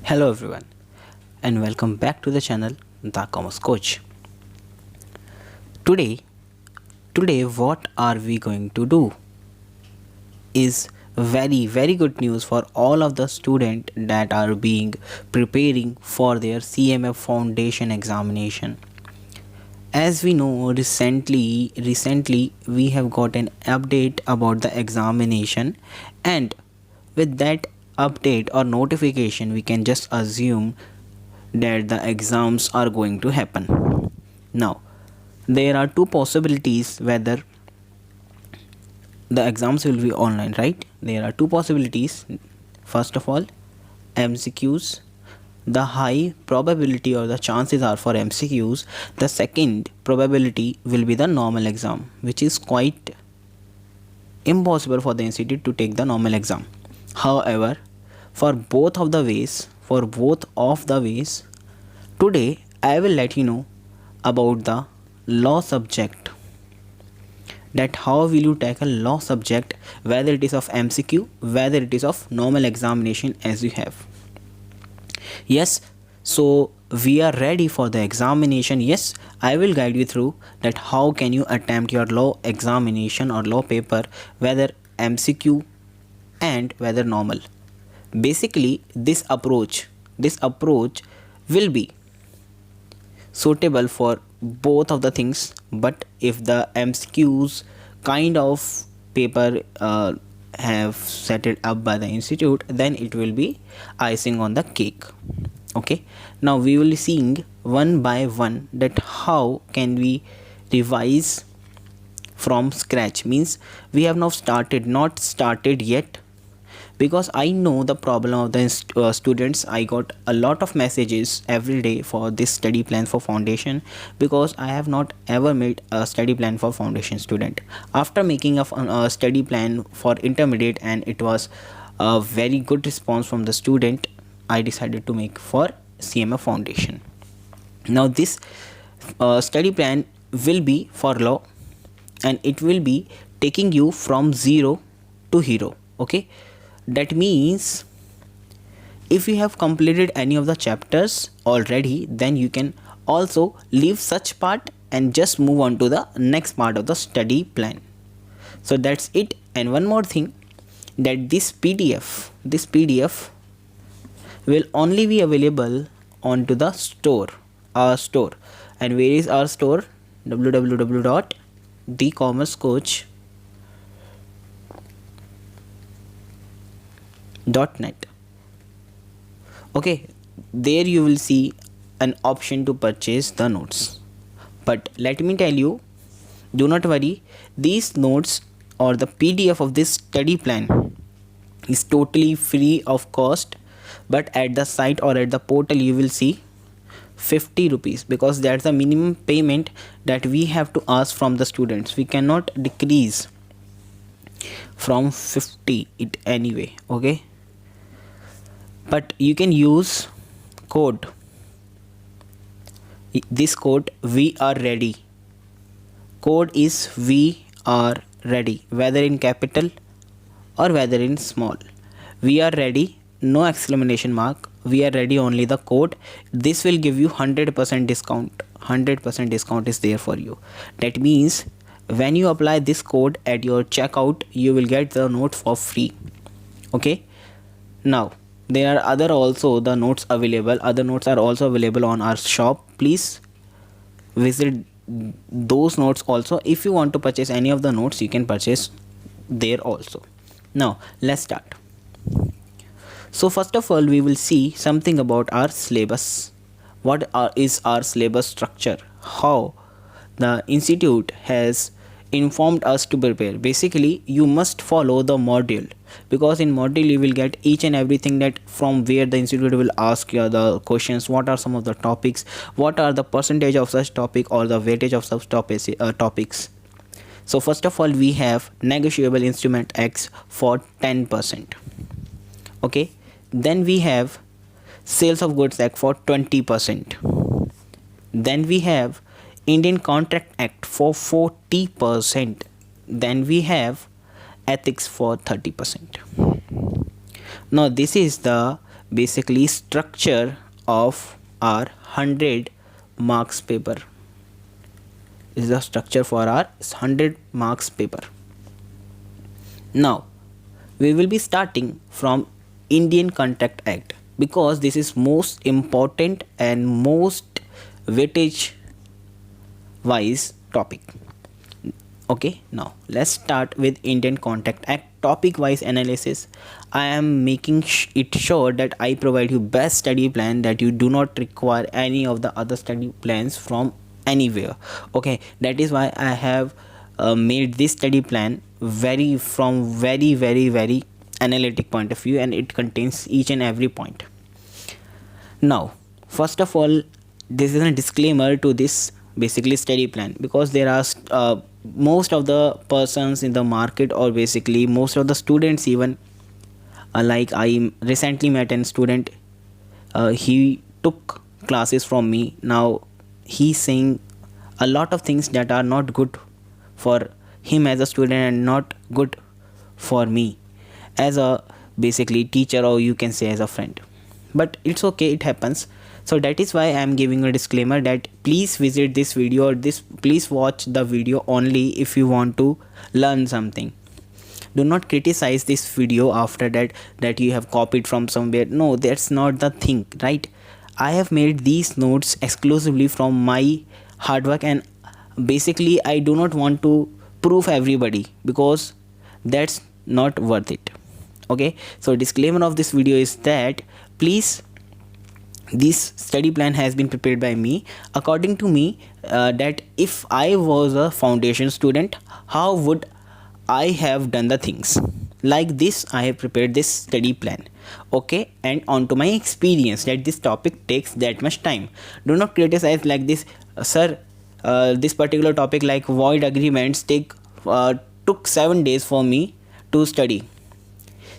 Hello everyone and welcome back to the channel The Commerce Coach. Today today what are we going to do is very good news for all of the students that are being preparing for their CMF foundation examination. As we know, recently we have got an update about the examination, and with that update or notification we can just assume that the exams are going to happen. Now there are two possibilities whether the exams will be online, right? There are two possibilities. First of all, MCQs. The high probability or the chances are for MCQs. The second probability will be the normal exam, which is quite impossible for the institute to take the normal exam. However, for both of the ways, today I will let you know about the law subject, that how will you tackle law subject, whether it is of MCQ, whether it is of normal examination as you have. Yes, so we are ready for the examination. Yes, I will guide you through that how can you attempt your law examination or law paper, whether MCQ and whether normal. Basically this approach will be suitable for both of the things, but if the MCQs kind of paper have set it up by the institute, then it will be icing on the cake. Okay, now we will be seeing one by one that how can we revise from scratch. Means we have not started yet, because I know the problem of the students. I got a lot of messages every day for this study plan for foundation, because I have not ever made a study plan for foundation student. After making a study plan for intermediate and it was a very good response from the student, I decided to make for CMF foundation. Now this study plan will be for law, and it will be taking you from zero to hero. Okay, that means if you have completed any of the chapters already, then you can also leave such part and just move on to the next part of the study plan. So that's it. And one more thing, that this PDF will only be available onto the store, our store. And where is our store? www.thecommercecoach.net. Okay, there you will see an option to purchase the notes. But let me tell you, do not worry, these notes or the PDF of this study plan is totally free of cost. But at the site or at the portal you will see 50 rupees, because that's the minimum payment that we have to ask from the students. We cannot decrease from 50 it anyway. Okay, but you can use code, this code we are ready. Code is we are ready, whether in capital or whether in small. We are ready, no exclamation mark, we are ready, only the code. This will give you 100% discount. 100% discount is there for you. That means when you apply this code at your checkout, you will get the note for free. Okay, now there are other also the notes available. Other notes are also available on our shop. Please visit those notes also. If you want to purchase any of the notes, you can purchase there also. Now let's start. So first of all, we will see something about our syllabus. What is our syllabus structure? How the institute has informed us to prepare. Basically you must follow the module, because in module you will get each and everything, that from where the institute will ask you the questions, what are some of the topics, what are the percentage of such topic or the weightage of such topics. So first of all, we have negotiable instrument X for 10%. Okay, then we have sales of goods act for 20%. Then we have Indian Contract Act for 40%. Then we have ethics for 30%. Now this is the basically structure of our 100 marks paper. This is the structure for our 100 marks paper. Now we will be starting from Indian Contract Act because this is most important and most weightage wise topic. Okay, now let's start with Indian Contract Act topic wise analysis. I am making it sure that I provide you best study plan, that you do not require any of the other study plans from anywhere. Okay, that is why I have made this study plan very analytic point of view, and it contains each and every point. Now first of all, this is a disclaimer to this basically study plan, because there are most of the persons in the market, or basically most of the students even, like I recently met a student, he took classes from me. Now he's saying a lot of things that are not good for him as a student and not good for me as a basically teacher, or you can say as a friend. But it's okay, it happens. So that is why I am giving a disclaimer that please visit this video, or please watch the video only if you want to learn something. Do not criticize this video after that you have copied from somewhere. No, that's not the thing, right? I have made these notes exclusively from my hard work, and basically I do not want to prove everybody, because that's not worth it. Okay, so disclaimer of this video is that please, this study plan has been prepared by me according to me, that if I was a foundation student, how would I have done the things. Like this I have prepared this study plan. Okay, and on to my experience that this topic takes that much time. Do not criticize like this, sir, this particular topic like void agreements took 7 days for me to study.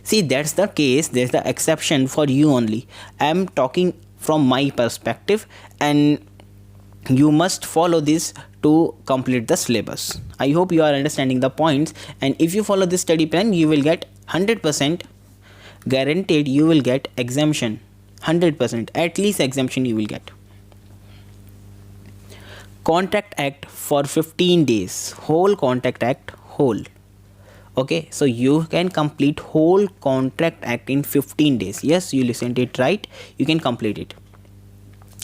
See, that's the case, there's the exception for you only. I am talking from my perspective, and you must follow this to complete the syllabus. I hope you are understanding the points, and if you follow this study plan, you will get 100% guaranteed, you will get exemption. 100% at least exemption you will get. Contract Act for 15 days, whole Contract Act, whole. Okay, so you can complete whole Contract Act in 15 days. Yes, you listened it right, you can complete it.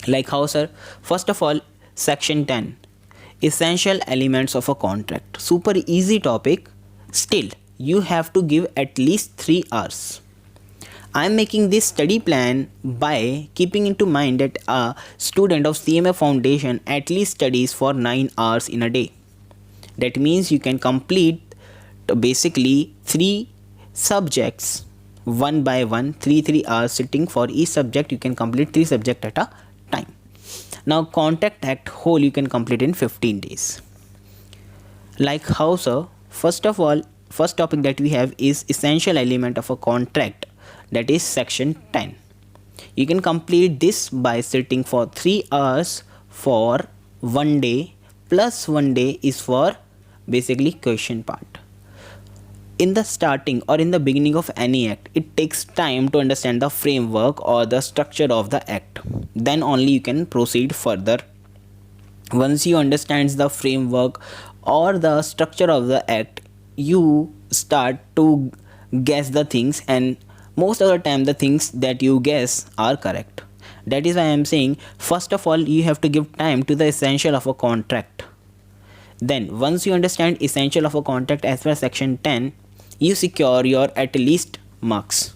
Like how, sir? First of all, section 10, essential elements of a contract. Super easy topic. Still you have to give at least 3 hours. I am making this study plan by keeping into mind that a student of CMA Foundation at least studies for 9 hours in a day. That means you can complete basically 3 subjects one by one, 3 hours sitting for each subject. You can complete 3 subjects at a time. Now Contract Act whole you can complete in 15 days. Like how, sir? First of all, first topic that we have is essential element of a contract, that is section 10. You can complete this by sitting for 3 hours for 1 day, plus 1 day is for basically question part. In the starting or in the beginning of any act, it takes time to understand the framework or the structure of the act. Then only you can proceed further. Once you understand the framework or the structure of the act, you start to guess the things, and most of the time the things that you guess are correct. That is why I am saying, first of all, you have to give time to the essential of a contract. Then once you understand essential of a contract as per section 10, you secure your at least marks.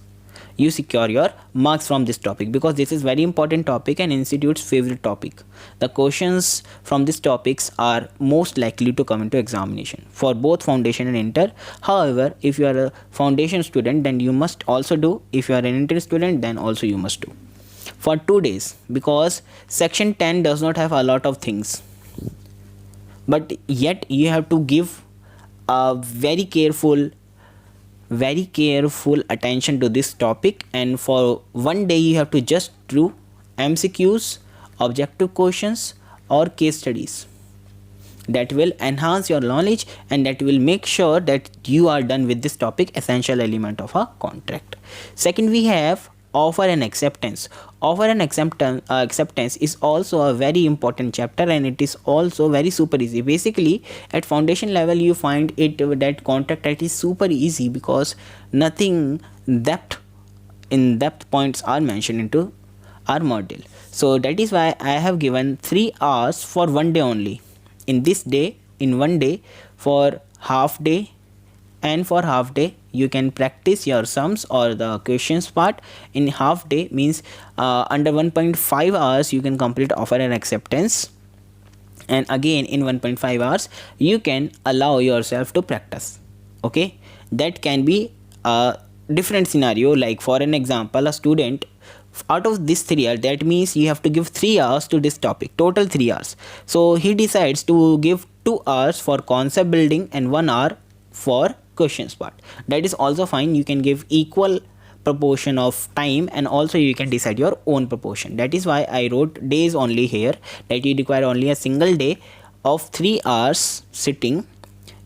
You secure your marks from this topic, because this is very important topic and institute's favorite topic. The questions from these topics are most likely to come into examination for both foundation and inter. However, if you are a foundation student, then you must also do. If you are an inter student, then also you must do for 2 days, because section 10 does not have a lot of things, but yet you have to give a very careful attention to this topic. And for 1 day you have to just do MCQs, objective questions or case studies. That will enhance your knowledge, and that will make sure that you are done with this topic, essential element of a contract. Second, we have offer and acceptance. Offer and acceptance is also a very important chapter, and it is also very super easy. Basically at foundation level you find it that contract type is super easy because nothing depth in depth points are mentioned into our module. So that is why I have given 3 hours for one day only. In this day, in one day, for half day and for half day you can practice your sums or the questions part. In half day means under 1.5 hours you can complete offer and acceptance, and again in 1.5 hours you can allow yourself to practice. Okay, that can be a different scenario. Like for an example, a student out of this 3 hours, that means you have to give 3 hours to this topic, total 3 hours. So he decides to give 2 hours for concept building and 1 hour for questions part. That is also fine. You can give equal proportion of time, and also you can decide your own proportion. That is why I wrote days only here, that you require only a single day of 3 hours sitting.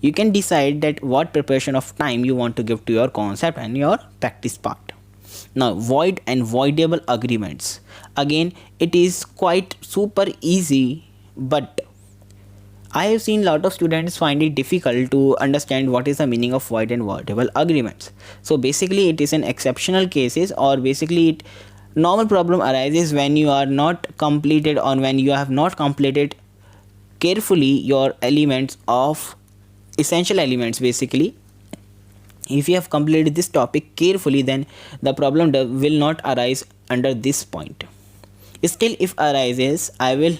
You can decide that what preparation of time you want to give to your concept and your practice part. Now void and voidable agreements, again it is quite super easy, but I have seen lot of students find it difficult to understand what is the meaning of void and voidable agreements. So basically it is an exceptional cases, or basically it normal problem arises when you are not completed or when you have not completed carefully your elements of essential elements. Basically if you have completed this topic carefully, then the problem will not arise under this point. Still if arises, I will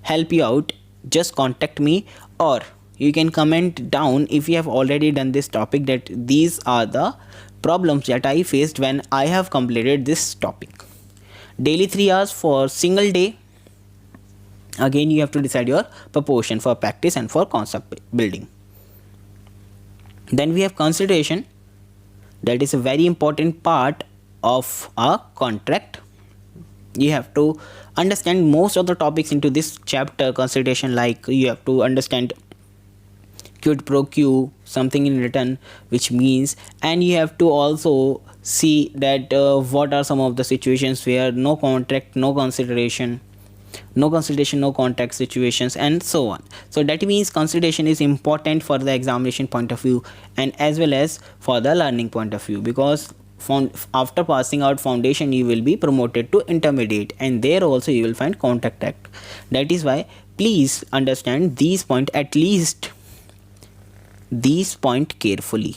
help you out. Just contact me, or you can comment down if you have already done this topic, that these are the problems that I faced when I have completed this topic. Daily 3 hours for single day. Again you have to decide your proportion for practice and for concept building. Then we have consideration. That is a very important part of a contract. You have to understand most of the topics into this chapter consideration, like you have to understand quid pro quo, something in return, which means, and you have to also see that what are some of the situations where no contract, no consideration, no contract situations, and so on. So that means consideration is important for the examination point of view and as well as for the learning point of view, because after passing out foundation you will be promoted to intermediate, and there also you will find contract act. That is why please understand these point, at least these point carefully.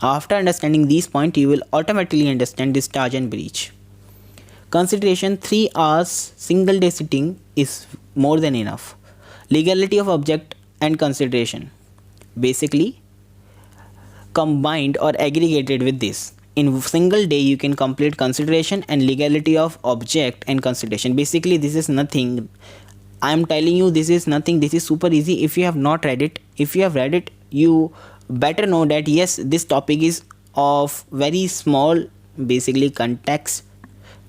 After understanding these point you will automatically understand discharge and breach. Consideration 3 hours single day sitting is more than enough. Legality of object and consideration, basically combined or aggregated with this. In single day you can complete consideration and legality of object and consideration. Basically this is nothing, I am telling you, this is nothing, this is super easy. If you have not read it, if you have read it, you better know that yes, this topic is of very small basically context.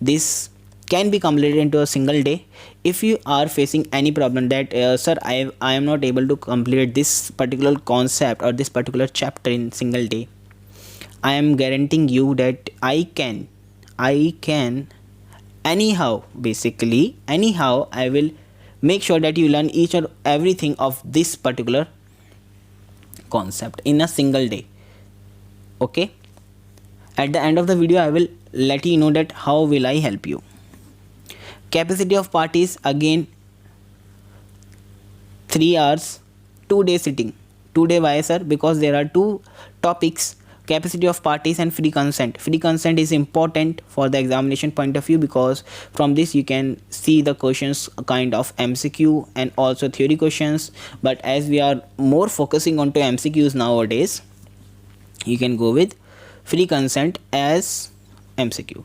This can be completed into a single day. If you are facing any problem that sir I am not able to complete this particular concept or this particular chapter in single day, I am guaranteeing you that I can anyhow, basically anyhow I will make sure that you learn each or everything of this particular concept in a single day. Okay, at the end of the video I will let you know that how will I help you. Capacity of parties, again 3 hours, 2 day sitting. 2 day why sir? Because there are two topics, capacity of parties and free consent. Free consent is important for the examination point of view, because from this you can see the questions kind of MCQ and also theory questions, but as we are more focusing on to MCQs nowadays, you can go with free consent as MCQ.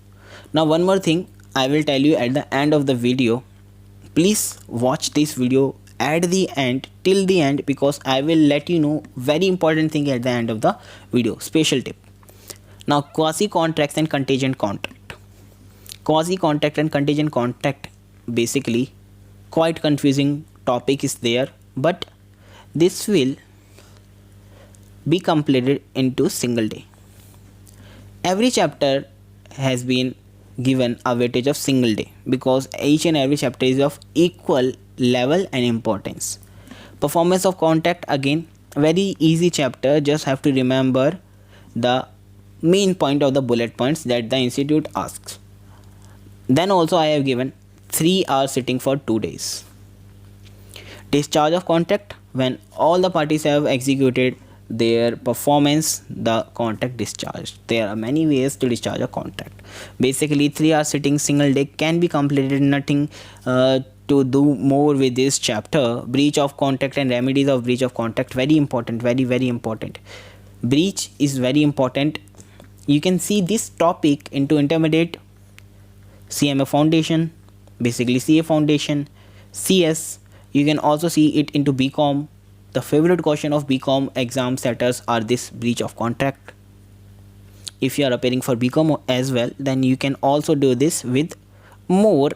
Now one more thing I will tell you at the end of the video. Please watch this video at the end, till the end, because I will let you know very important thing at the end of the video, special tip. Now quasi contracts and contingent contract. Quasi contract and contingent contract, basically quite confusing topic is there, but this will be completed into single day. Every chapter has been given a weightage of single day because each and every chapter is of equal level and importance. Performance of contract, again very easy chapter, just have to remember the main point of the bullet points that the institute asks. Then also I have given 3 hours sitting for 2 days. Discharge of contract, when all the parties have executed their performance, the contract discharged. There are many ways to discharge a contract. Basically 3 hours sitting single day can be completed. Nothing to do more with this chapter. Breach of contract and remedies of breach of contract, very important, very important. Breach is very important. You can see this topic into intermediate, CMA foundation, basically CA foundation, CS. You can also see it into BCom. The favorite question of BCom exam setters are this breach of contract. If you are appearing for BCom as well, then you can also do this with more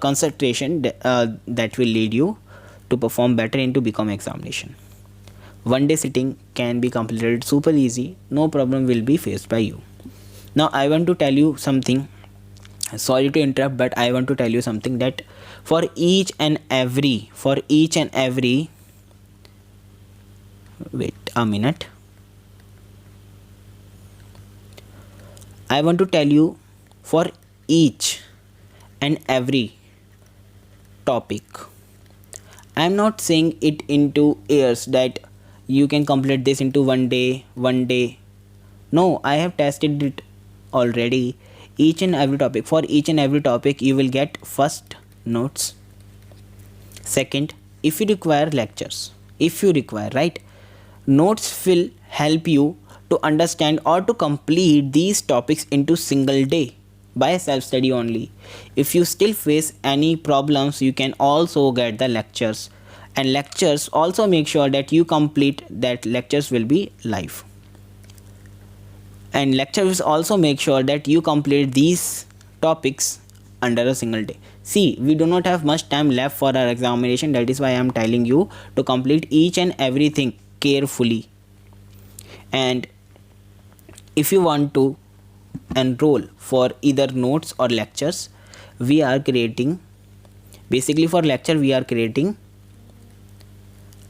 concentration that will lead you to perform better into BCom examination. 1 day sitting can be completed super easy, no problem will be faced by you. Now I want to tell you something. Sorry to interrupt, but I want to tell you something, that for each and every wait a minute, I want to tell you, for each and every topic, I am not saying it into years that you can complete this into one day. No, I have tested it already. Each and every topic, for each and every topic you will get first notes. Second, if you require lectures, right, notes will help you to understand or to complete these topics into single day by self study only. If you still face any problems, you can also get the lectures, and lectures also make sure that you complete that. Lectures will be live, and lectures also make sure that you complete these topics under a single day. See, we do not have much time left for our examination. That is why I am telling you to complete each and everything carefully. And if you want to enroll for either notes or lectures, we are creating, basically for lecture we are creating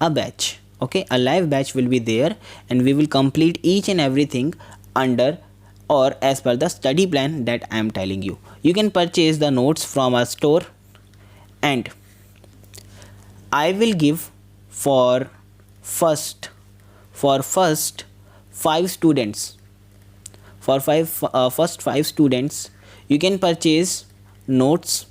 a batch. Okay, a live batch will be there, and we will complete each and everything under or as per the study plan that I am telling you. You can purchase the notes from our store, and I will give for first 5 students, first 5 students you can purchase notes,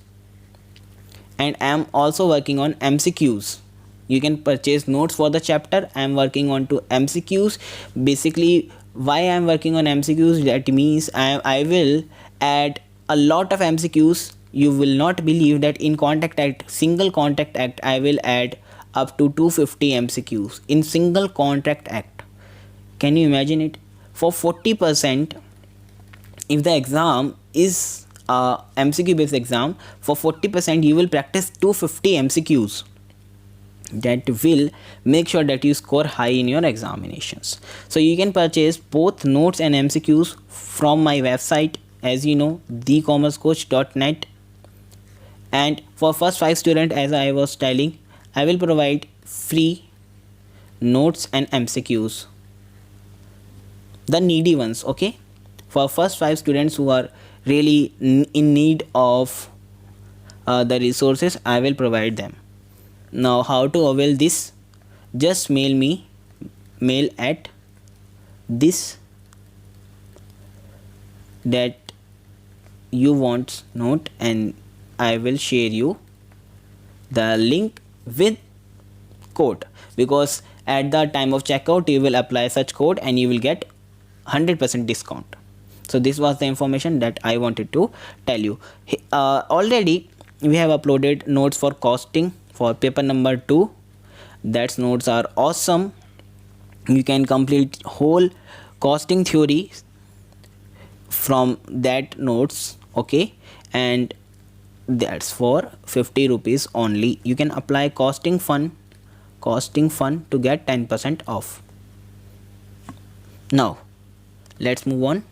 and I am also working on MCQs. You can purchase notes for the chapter. I am working on to MCQs. Basically, why I am working on MCQs, that means I will add a lot of MCQs. You will not believe that in Contact Act, single Contact Act, I will add up to 250 MCQs in single Contract Act. Can you imagine it? For 40%, if the exam is a MCQ based exam, for 40% you will practice 250 MCQs. That will make sure that you score high in your examinations. So you can purchase both notes and MCQs from my website, as you know, thecommercecoach.net. And for first 5 students, as I was telling, I will provide free notes and MCQs, the needy ones. Okay, for first 5 students who are really in need of the resources, I will provide them. Now how to avail this? Just mail at this that you want note, and I will share you the link with code, because at the time of checkout you will apply such code and you will get 100% discount. So this was the information that I wanted to tell you. Already we have uploaded notes for costing for paper number 2. That notes are awesome. You can complete whole costing theory from that notes. Okay, and that's for 50 rupees only. You can apply costing fund to get 10% off. Now let's move on.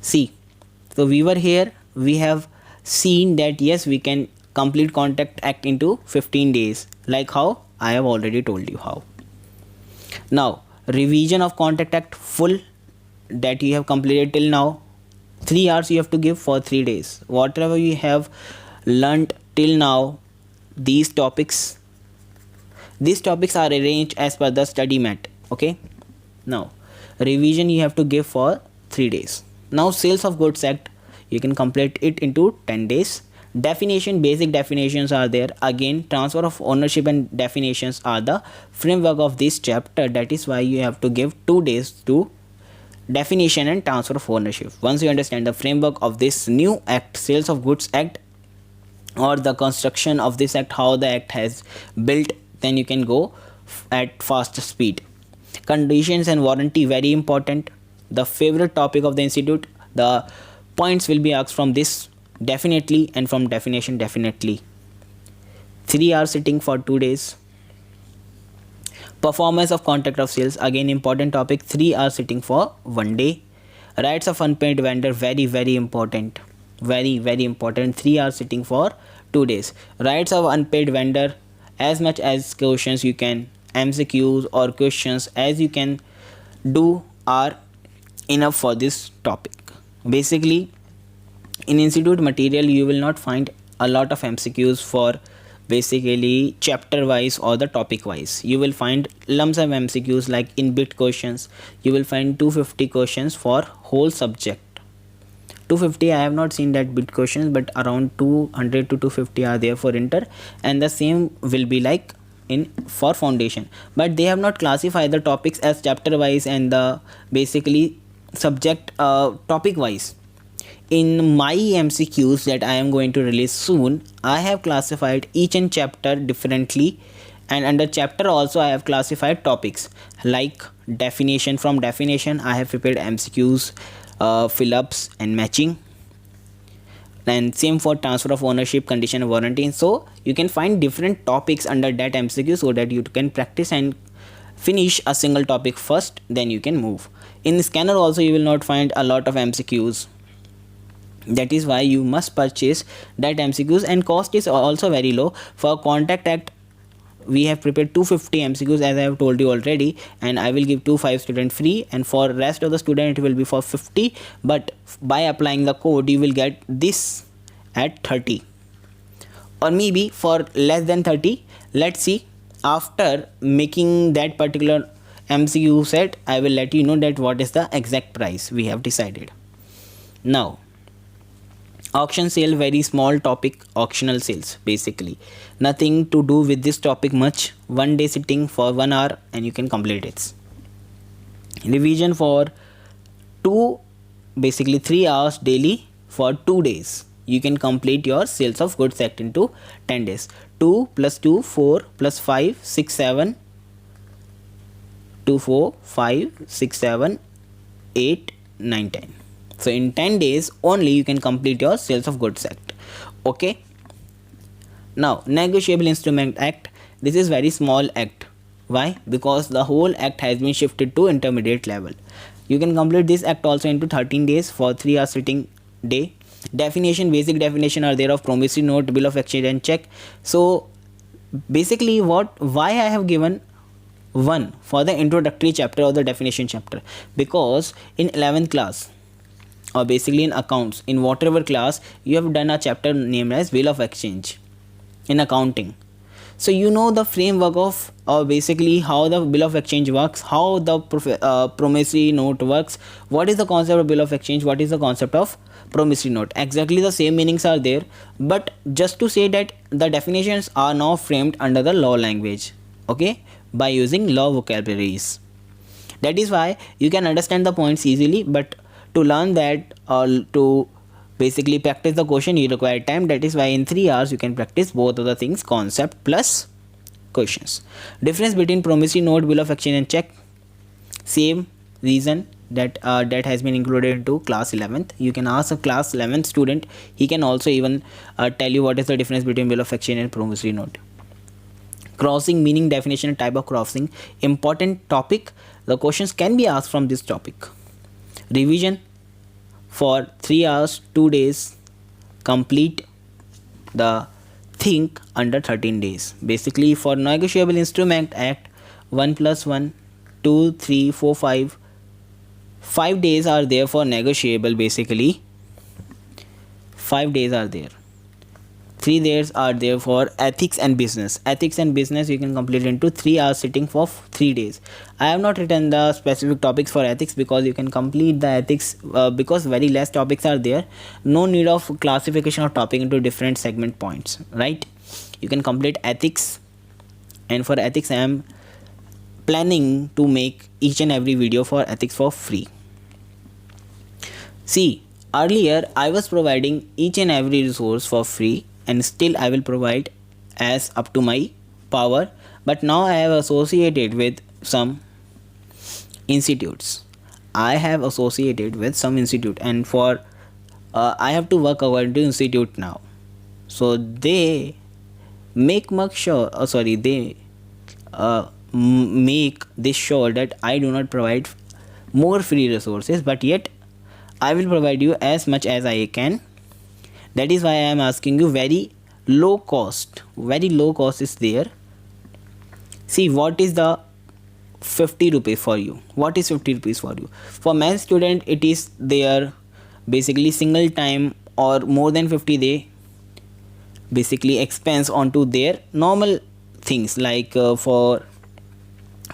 See, so we were here, we have seen that yes, we can complete Contact Act into 15 days. Like how? I have already told you how. Now, revision of Contact Act full that you have completed till now, 3 hours you have to give for 3 days. Whatever you have learnt till now, these topics are arranged as per the study mat. Okay. Now, revision you have to give for 3 days. Now, Sales of Goods Act, you can complete it into 10 days. Definition, basic definitions are there. Again, transfer of ownership and definitions are the framework of this chapter. That is why you have to give 2 days to definition and transfer of ownership. Once you understand the framework of this new act, Sales of Goods Act, or the construction of this act, how the act has built, then you can go at fast speed. Conditions and warranty, very important, the favorite topic of the institute. The points will be asked from this definitely, and from definition definitely. 3 hours sitting for 2 days. Performance of contract of sales, again important topic, 3 hours sitting for 1 day. Rights of unpaid vendor, very important, very important, 3 hours sitting for 2 days. Rights of unpaid vendor, as much as questions you can, MCQs or questions as you can do are enough for this topic. Basically, in institute material you will not find a lot of MCQs for basically chapter wise or the topic wise. You will find lump sum MCQs like in bit questions. You will find 250 questions for whole subject. 250, I have not seen that bit questions, but around 200 to 250 are there for inter, and the same will be like in for foundation. But they have not classified the topics as chapter wise and the basically subject topic wise. In my MCQs that I am going to release soon, I have classified each and chapter differently, and under chapter also I have classified topics like definition. From definition I have prepared MCQs, fill-ups and matching, and same for transfer of ownership, condition of warranty. So you can find different topics under that MCQ so that you can practice and finish a single topic first, then you can move. In scanner also you will not find a lot of MCQs. That is why you must purchase that MCQs, and cost is also very low. For Contact Act we have prepared 250 MCQs as I have told you already, and I will give 5 student free, and for rest of the student it will be for 50, but by applying the code you will get this at 30 or maybe for less than 30. Let's see, after making that particular MCQ set I will let you know that what is the exact price we have decided. Now, auction sale, very small topic. Auctional sales, basically nothing to do with this topic much. 1 day sitting for 1 hour and you can complete it. Revision for 3 hours daily for 2 days. You can complete your Sales of Goods Act into 10 days. 2 plus 2 4 plus 5 6 7 2 4 5 6 7 8 9 10. So in 10 days only you can complete your Sales of Goods Act. Okay. Now, Negotiable Instrument Act. This is very small act. Why? Because the whole act has been shifted to intermediate level. You can complete this act also into 13 days for 3 hours sitting day. Definition, basic definition are there of promissory note, bill of exchange and check. So basically why I have given 1 for the introductory chapter or the definition chapter, because in 11th class or basically in accounts, in whatever class you have done a chapter named as bill of exchange in accounting. So you know the framework of basically how the bill of exchange works, how the promissory note works, what is the concept of bill of exchange, what is the concept of promissory note. Exactly the same meanings are there, but just to say that the definitions are now framed under the law language, okay, by using law vocabularies. That is why you can understand the points easily, but to learn that or to basically practice the question you require time. That is why in 3 hours you can practice both of the things, concept plus questions. Difference between promissory note, bill of exchange and check, same reason that that has been included into class 11th. You can ask a class 11th student, he can also even tell you what is the difference between bill of exchange and promissory note. Crossing, meaning, definition and type of crossing, important topic. The questions can be asked from this topic. Revision for 3 hours 2 days, complete the thing under 13 days. Basically, for negotiable instrument act, 1 plus 1 2 3 4 5 5 days are there for negotiable. Basically 5 days are there, 3 days are there for ethics and business. Ethics and business you can complete into 3 hours sitting for 3 days. I have not written the specific topics for ethics because you can complete the ethics because very less topics are there. No need of classification of topic into different segment points, right? You can complete ethics, and for ethics I am planning to make each and every video for ethics for free. See, earlier I was providing each and every resource for free, and still I will provide as up to my power, but now I have associated with some institutes. I have associated with some institute, and for I have to work according to institute now. So they make much sure they make this sure that I do not provide more free resources, but yet I will provide you as much as I can. That is why I am asking you very low cost. Very low cost is there. See, what is the 50 rupees for you? What is 50 rupees for you? For math student, it is their basically single time or more than 50 they basically expense onto their normal things, like for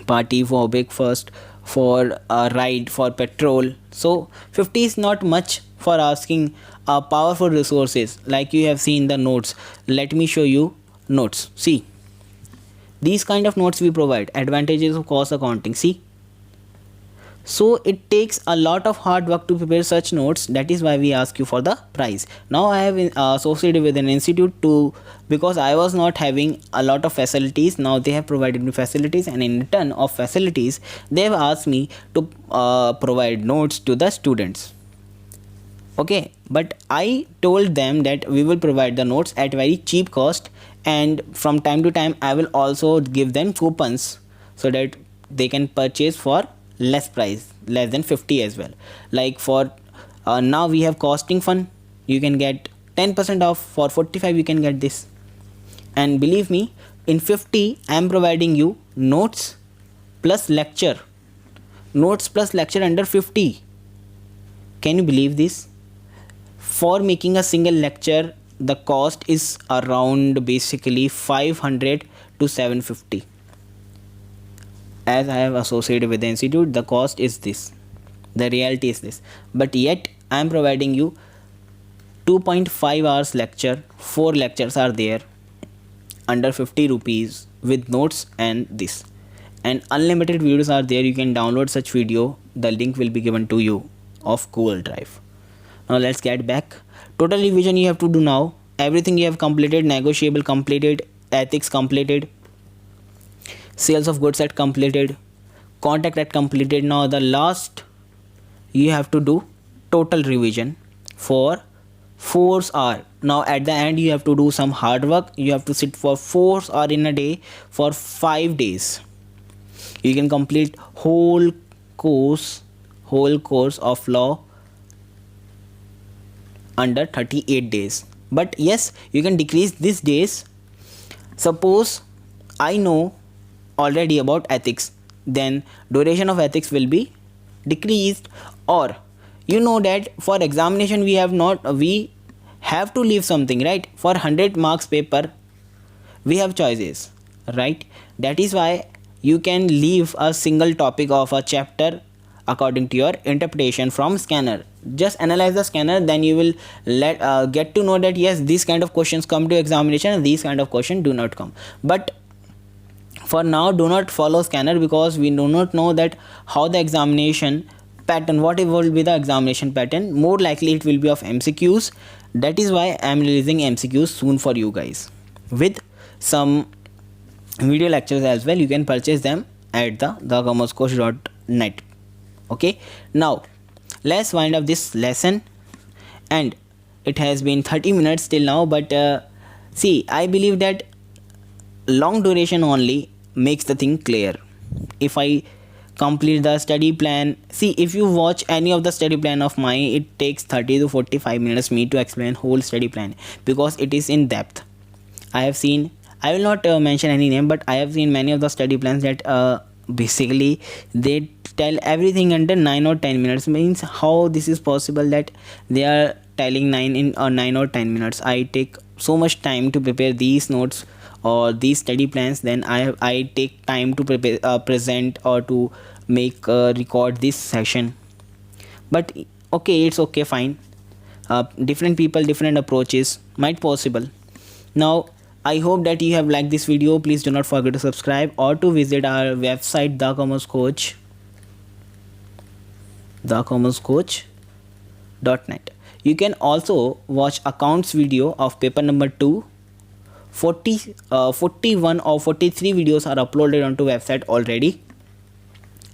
party, for breakfast, for a ride, for petrol. So 50 is not much for asking powerful resources. Like you have seen the notes, let me show you notes. See, these kind of notes we provide, advantages of cost accounting. See, so it takes a lot of hard work to prepare such notes. That is why we ask you for the price. Now I have associated with an institute to, because I was not having a lot of facilities. Now they have provided me facilities, and in return of facilities they have asked me to provide notes to the students. Okay, but I told them that we will provide the notes at very cheap cost, and from time to time I will also give them coupons so that they can purchase for less price, less than 50 as well. Like for now we have costing fund, you can get 10% off. For 45 you can get this, and believe me, in 50 I am providing you notes plus lecture, notes plus lecture under 50. Can you believe this? For making a single lecture, the cost is around basically 500 to 750. As I have associated with the institute, the cost is this, the reality is this, but yet I am providing you 2.5 hours lecture. 4 lectures are there under 50 rupees with notes and this, and unlimited videos are there. You can download such video, the link will be given to you of Google Drive. Now let's get back. Total revision you have to do now. Everything you have completed, negotiable completed, ethics completed, sales of goods at completed, contact at completed. Now the last you have to do total revision for 4 hours. Now at the end you have to do some hard work. You have to sit for 4 hours in a day for 5 days. You can complete whole course of law under 38 days. But yes, you can decrease these days. Suppose I know already about ethics, then duration of ethics will be decreased. Or you know that for examination we have to leave something, right? For 100 marks paper we have choices, right? That is why you can leave a single topic of a chapter according to your interpretation from scanner. Just analyze the scanner, then you will get to know that yes, these kind of questions come to examination and these kind of questions do not come. But for now do not follow scanner, because we do not know that how the examination pattern, what will be the examination pattern. More likely it will be of MCQs. That is why I am releasing MCQs soon for you guys with some video lectures as well. You can purchase them at thecommercecoach.net. okay, now let's wind up this lesson, and it has been 30 minutes till now. But see, I believe that long duration only makes the thing clear. If I complete the study plan. See, if you watch any of the study plan of mine, it takes 30 to 45 minutes me to explain whole study plan, because it is in depth. I have seen, I will not mention any name, but I have seen many of the study plans that basically they tell everything under 9 or 10 minutes. Means how this is possible that they are telling 9 or 10 minutes? I take so much time to prepare these notes or these study plans, then I take time to prepare present or to make record this session. But okay, it's okay, fine. Different people, different approaches might possible. Now I hope that you have liked this video. Please do not forget to subscribe or to visit our website, thecommercecoach.net. You can also watch accounts video of paper number 2. 41 or 43 videos are uploaded onto website already,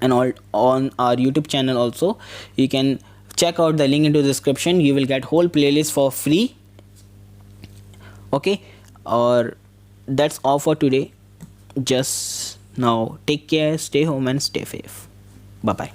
and all on our YouTube channel also. You can check out the link into the description. You will get whole playlist for free. Okay, or that's all for today. Just now take care, stay home and stay safe. Bye bye.